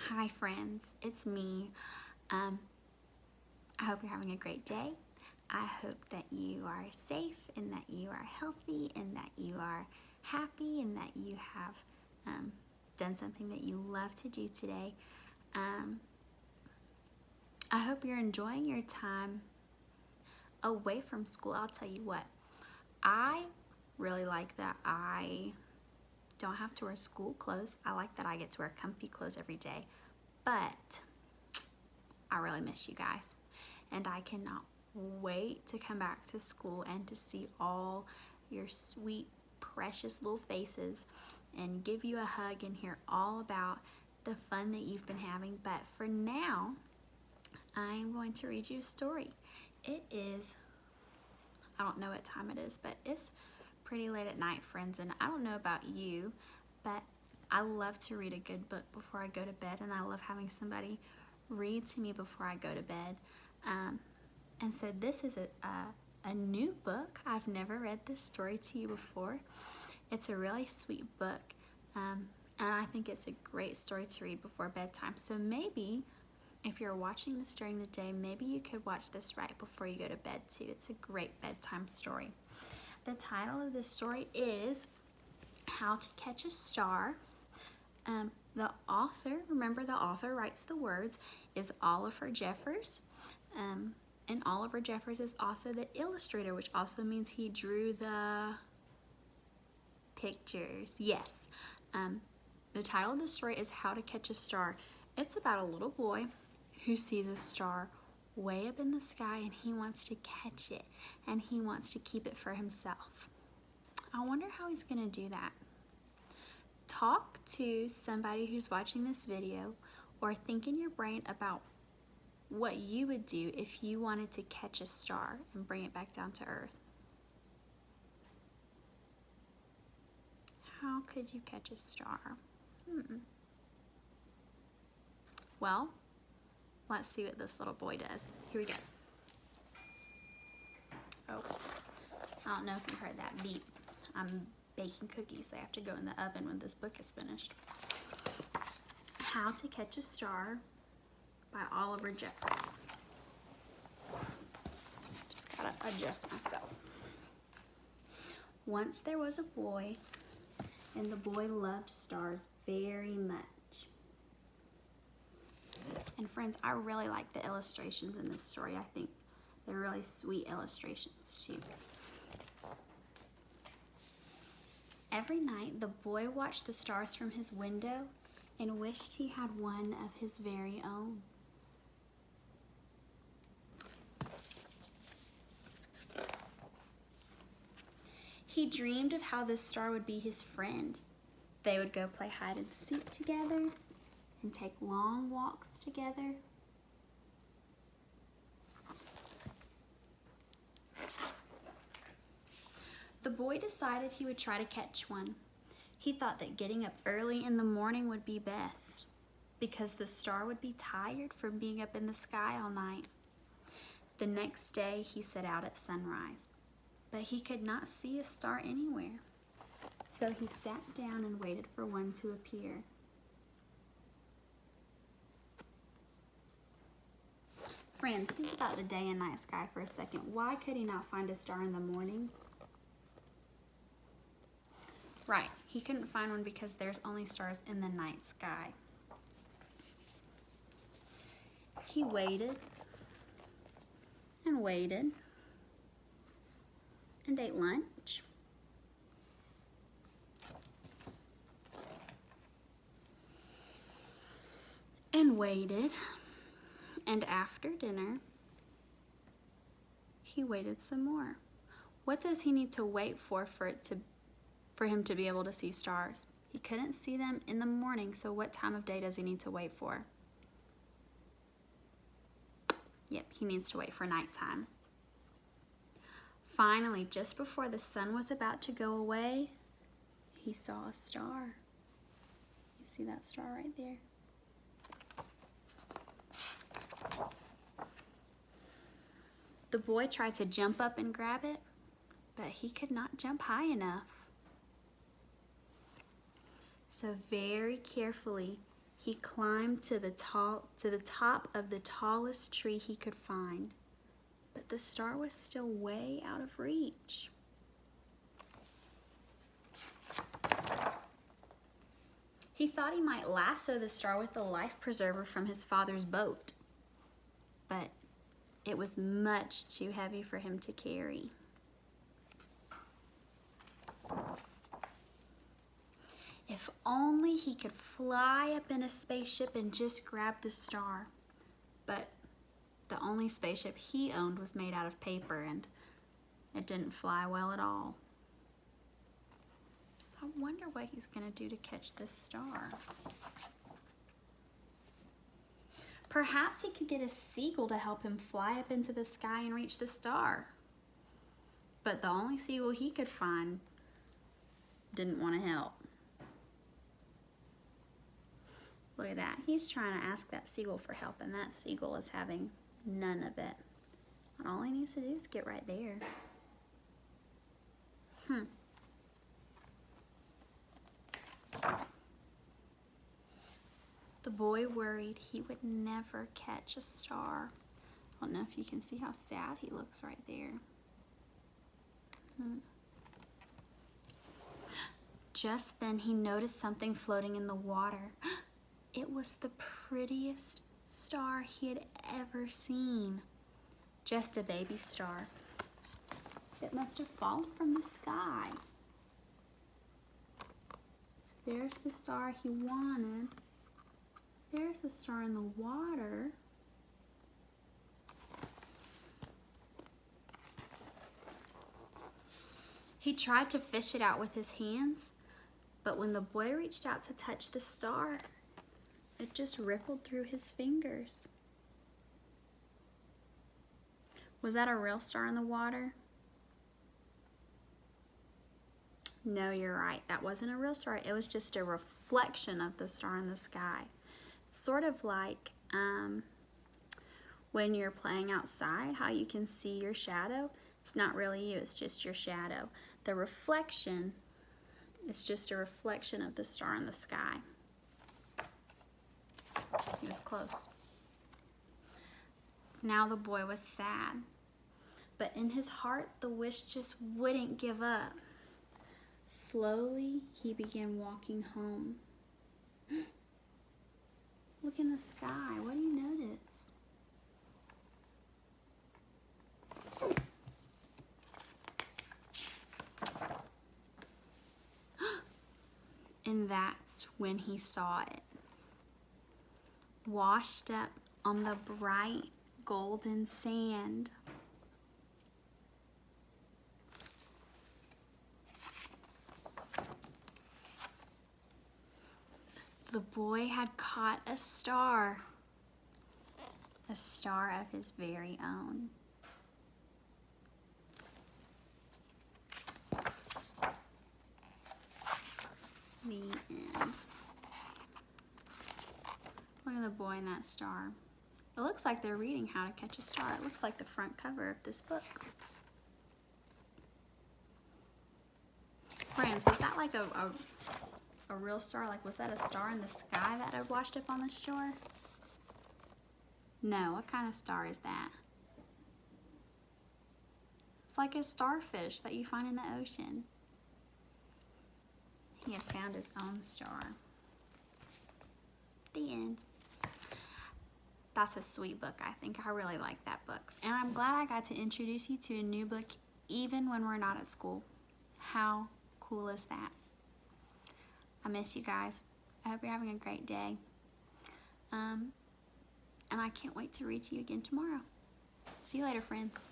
Hi friends, it's me. I hope you're having a great day. I hope that you are safe and that you are healthy and that you are happy and that you have done something that you love to do today. I hope you're enjoying your time away from school. I'll tell you what, I really like that I don't have to wear school clothes. I like that I get to wear comfy clothes every day, but I really miss you guys, and I cannot wait to come back to school and to see all your sweet, precious little faces and give you a hug and hear all about the fun that you've been having. But for now, I'm going to read you a story. It is, I don't know what time it is, but it's pretty late at night, friends, and I don't know about you, but I love to read a good book before I go to bed, and I love having somebody read to me before I go to bed. And so this is a new book. I've never read this story to you before. It's a really sweet book, and I think it's a great story to read before bedtime. So maybe if you're watching this during the day, maybe you could watch this right before you go to bed too. It's a great bedtime story. The title of this story is How to Catch a Star. The author, remember the author writes the words, is Oliver Jeffers. And Oliver Jeffers is also the illustrator, which also means he drew the pictures. Yes. The title of the story is How to Catch a Star. It's about a little boy who sees a star way up in the sky and he wants to catch it and he wants to keep it for himself. I wonder how he's going to do that. Talk to somebody who's watching this video, or think in your brain about what you would do if you wanted to catch a star and bring it back down to earth. How could you catch a star? Well, let's see what this little boy does. Here we go. Oh, I don't know if you heard that beep. I'm baking cookies. They have to go in the oven when this book is finished. How to Catch a Star by Oliver Jeffers. Just gotta adjust myself. Once there was a boy, and the boy loved stars very much. And friends, I really like the illustrations in this story. I think they're really sweet illustrations too. Every night, the boy watched the stars from his window and wished he had one of his very own. He dreamed of how this star would be his friend. They would go play hide and seek together and take long walks together. The boy decided he would try to catch one. He thought that getting up early in the morning would be best, because the star would be tired from being up in the sky all night. The next day he set out at sunrise, but he could not see a star anywhere. So he sat down and waited for one to appear. Friends, think about the day and night sky for a second. Why could he not find a star in the morning? Right, he couldn't find one because there's only stars in the night sky. He waited and waited and ate lunch. And waited, and after dinner, he waited some more. What does he need to wait for him to be able to see stars? He couldn't see them in the morning, so what time of day does he need to wait for? Yep, he needs to wait for nighttime. Finally, just before the sun was about to go away, he saw a star. You see that star right there? The boy tried to jump up and grab it, but he could not jump high enough. So very carefully, He climbed to the top of the tallest tree he could find, but the star was still way out of reach. He thought he might lasso the star with a life preserver from his father's boat, but it was much too heavy for him to carry. If only he could fly up in a spaceship and just grab the star. But the only spaceship he owned was made out of paper, and it didn't fly well at all. I wonder what he's gonna do to catch this star. Perhaps he could get a seagull to help him fly up into the sky and reach the star. But the only seagull he could find didn't want to help. Look at that. He's trying to ask that seagull for help, and that seagull is having none of it. And all he needs to do is get right there. The boy worried he would never catch a star. I don't know if you can see how sad he looks right there. Just then he noticed something floating in the water. It was the prettiest star he had ever seen. Just a baby star. It must have fallen from the sky. So there's the star he wanted. There's the star in the water. He tried to fish it out with his hands, but when the boy reached out to touch the star, it just rippled through his fingers. Was that a real star in the water? No, you're right. That wasn't a real star. It was just a reflection of the star in the sky. It's sort of like when you're playing outside, how you can see your shadow. It's not really you, it's just your shadow. The reflection is just a reflection of the star in the sky. He was close. Now the boy was sad, but in his heart, the wish just wouldn't give up. Slowly, he began walking home. Look in the sky. What do you notice? And that's when he saw it. Washed up on the bright golden sand. The boy had caught a star of his very own. The end. Look at the boy and that star. It looks like they're reading How to Catch a Star. It looks like the front cover of this book. Friends, was that like a real star? Like, was that a star in the sky that had washed up on the shore? No, what kind of star is that? It's like a starfish that you find in the ocean. He had found his own star. The end. That's a sweet book, I think. I really like that book. And I'm glad I got to introduce you to a new book even when we're not at school. How cool is that? I miss you guys. I hope you're having a great day. And I can't wait to read to you again tomorrow. See you later, friends.